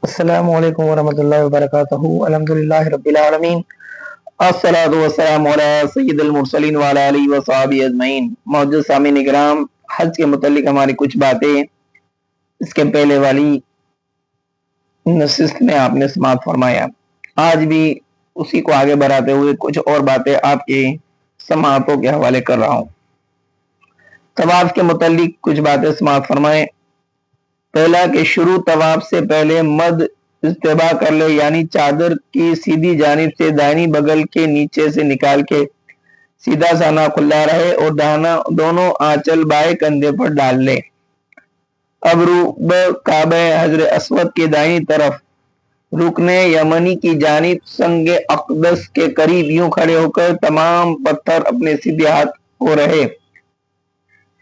अस्सलामु अलैकुम वरहमतुल्लाहि वबरकातुहू अल्हम्दुलिल्लाहि रब्बिल आलमीन अस्सलातु वस्सलामु अला सय्यिदिल मुरसलीन व अला आलिहि व सहाबिहि अजमईन। मौजूद सामीन इकराम, हज के मुतालिक हमारी कुछ बातें इसके पहले वाली नशिस्त में आपने समाप्त फरमाया। आज भी उसी को आगे बढ़ाते हुए कुछ और बातें आपके समातों के हवाले कर रहा हूँ। तवाफ के मुतालिक कुछ बातें समाप्त फरमाएं। पहला कि शुरू तवाफ से पहले मद इस्तेबा कर ले, यानी चादर की सीधी जानिब से दाहिनी बगल के नीचे से निकाल के सीधा साना खुला रहे और दाना दोनों आंचल बाएं कंधे पर डाल ले। अब रूब काबे हजर अस्वद के दाहिनी तरफ रुकने यमनी की जानिब संगे अकदस के करीब यूं खड़े होकर तमाम पत्थर अपने सीधे हाथ को रहे,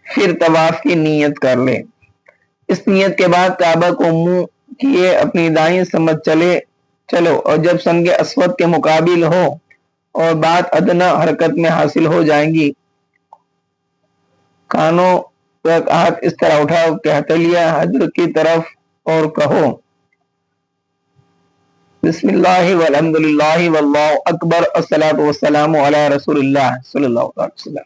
फिर तवाफ की नीयत कर ले। इस नियत के बाद काबा को मुंह किए अपनी दाईं समझ चलो और जब संगे अस्वद के मुकाबिल हो और बात अदना हरकत में हासिल हो जाएंगी, कानों तक हाथ इस तरह उठाओ कि हथेलियां हजर की तरफ और कहो बिस्मिल्लाहि वल्हम्दुलिल्लाहि वल्लाहु अकबर अस्सलातु वस्सलामु अला रसूलिल्लाह सल्लल्लाहु अलैहि वसल्लम।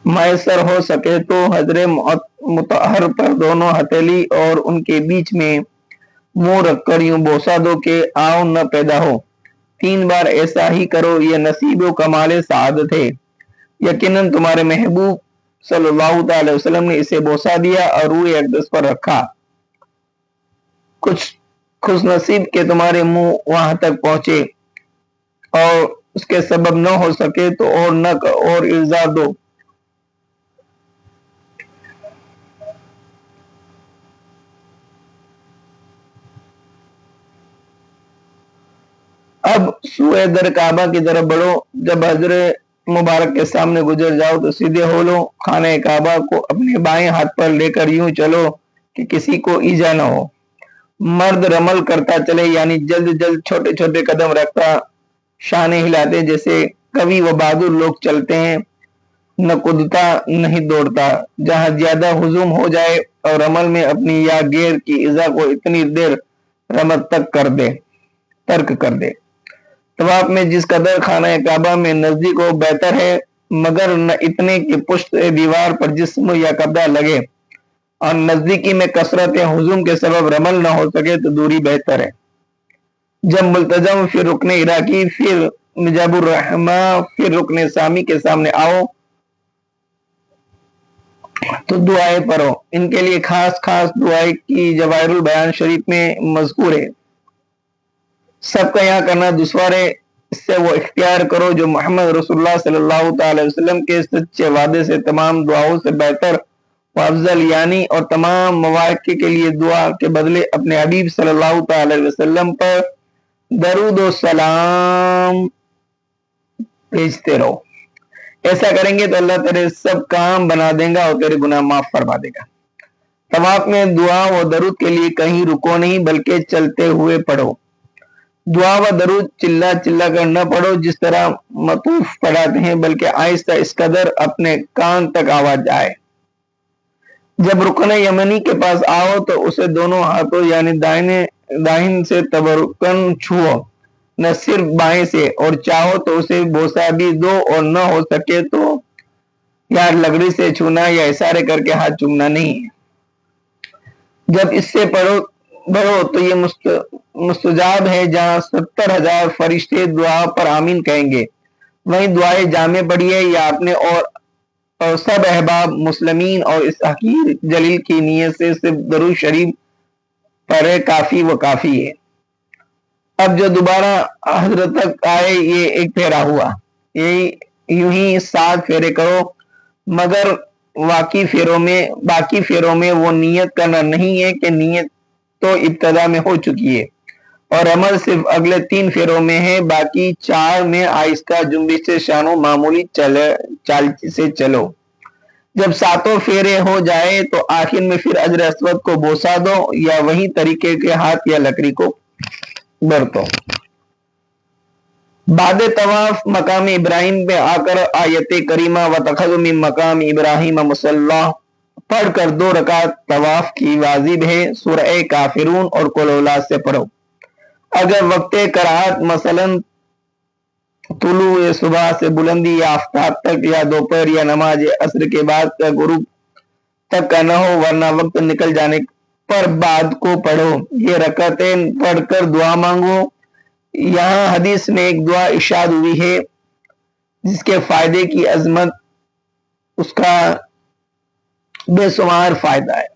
मैसर हो सके तो हजरे मुतहर पर दोनों हथेली और उनके बीच में मुंह रखकर यूं बोसा दो कि आव न पैदा हो। 3 बार ऐसा ही करो, यह नसीब व कमाल सआदत है। यकीनन तुम्हारे महबूब सल्लल्लाहु अलैहि वसल्लम ने इसे बोसा दिया और रूए अक़दस पर रखा। कुछ खुशनसीब के तुम्हारे मुंह वहां तक पहुंचे और उसके सबब न हो सके तो और नक और इर्जा दो। अब सुए दर काबा की तरफ बढ़ो। जब हजरे मुबारक के सामने गुजर जाओ तो सीधे हो लो। खाने काबा को अपने बाएं हाथ पर लेकर यूं चलो कि किसी को ईजा न हो। मर्द रमल करता चले, यानी जल्द जल्द छोटे छोटे कदम रखता, शाने हिलाते जैसे कवि व बहादुर लोग चलते हैं। न कूदता नहीं दौड़ता। जहां ज्यादा हुजूम हो जाए और रमल में अपनी या गेर की इजा को इतनी देर रमत तर्क कर दे। तवाफ में जिस कदर खाना काबा में नजदीक हो बेहतर है, मगर न इतने कि पुष्ट दीवार पर जिस्म या कब्जा लगे और नजदीकी में कसरत हुजूम के सबब रमल न हो सके तो दूरी बेहतर है। जब मुल्तजम फिर रुकने इराकी फिर मिजाबुर रहमा फिर रुकने सामी के सामने आओ तो दुआएं पढ़ो। इनके लिए खास खास दुआएं की जवाहिरुल बयान शरीफ में मज़कूर है। सबका यहाँ करना दुश्वार है। इससे वो इख्तियार करो जो मोहम्मद रसूलुल्लाह सल्लल्लाहु अलैहि वसल्लम के सच्चे वादे से तमाम दुआओं से बेहतर व अफजल, यानी और तमाम मवाक़े के लिए दुआ के बदले अपने हबीब सल्लल्लाहु अलैहि वसल्लम पर दरूद व सलाम भेजते रहो। ऐसा करेंगे तो अल्लाह तेरे सब काम बना देगा और तेरे गुनाह माफ फरमा देगा। तवाफ में दुआ व दरूद के लिए कहीं रुको नहीं, बल्कि चलते हुए पढ़ो। दुआ व दरूद चिल्ला चिल्ला कर न पढ़ो जिस तरह मतूफ पढ़ाते हैं, बल्कि आहिस्ता इस कदर अपने कान तक आवाज आए। जब रुकन यमनी के पास आओ तो उसे दोनों हाथों यानी दाहिन से तबरुकन छुओ, न सिर्फ बाएं से, और चाहो तो उसे बोसा भी दो और न हो सके तो या लगड़ी से छूना या इशारे करके हाथ चूमना नहीं है। जब इससे बढ़ो तो ये मुस्तजाब है जहां 70,000 फरिश्ते दुआ पर आमीन कहेंगे। वहीं दुआएं जामे पढ़िए या अपने और सब अहबाब मुस्लिमीन और इस हकीर जलील की नीयत से सिर्फ दरूद शरीफ पढ़े काफी व काफी है। अब जो दोबारा हजरत तक आए ये एक फेरा हुआ। यही यूं ही 7 फेरे करो, मगर बाकी फेरों में वो नियत करना नहीं है कि नियत तो इब्तदा में हो चुकी है और अमल सिर्फ अगले 3 फेरों में है। बाकी 4 में आहिस्ता जुम्बिश से शानो मामूली चाल से चलो। जब 7 फेरे हो जाए तो आखिर में फिर अजर अस्वद को बोसा दो या वही तरीके के हाथ या लकड़ी को बरतो। बाद तवाफ मकाम इब्राहिम पे आकर आयत करीमा व तखज़ मिन मकाम इब्राहिम मुसल्ला पढ़कर 2 रकात तवाफ की वाजिब है। सूरह काफिरून और कुल औलाद से पढ़ो। अगर वक्त कराहत मसलन तुलू सुबह से बुलंदी या आफ्ताब तक या दोपहर या नमाज असर के बाद का गुरूब तक का न हो, वरना वक्त निकल जाने पर बाद को पढ़ो। ये रकातें पढ़कर दुआ मांगो। यहाँ हदीस में एक दुआ इरशाद हुई है जिसके फायदे की अजमत, उसका बेशुमार फायदा है।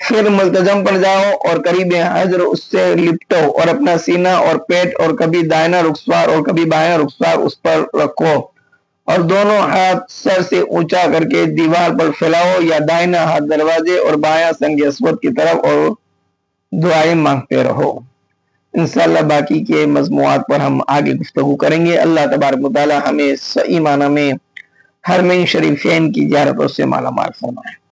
फिर मुल्तजम पर जाओ और करीब हजर उससे लिपटो और अपना सीना और पेट और कभी दाहिना रुखसार और कभी बायां रुखसार उस पर रखो और दोनों हाथ सर से ऊंचा करके दीवार पर फैलाओ या दाहिना हाथ दरवाजे और बायां संग अस्वद की तरफ और दुआएं मांगते रहो। इंशाअल्लाह बाकी के मजमुआत पर हम आगे गुफ्तगू करेंगे। अल्लाह तबारक व तआला हमें सही माना में हरमैन शरीफैन की ज़ियारतों से माला माल फरमाए।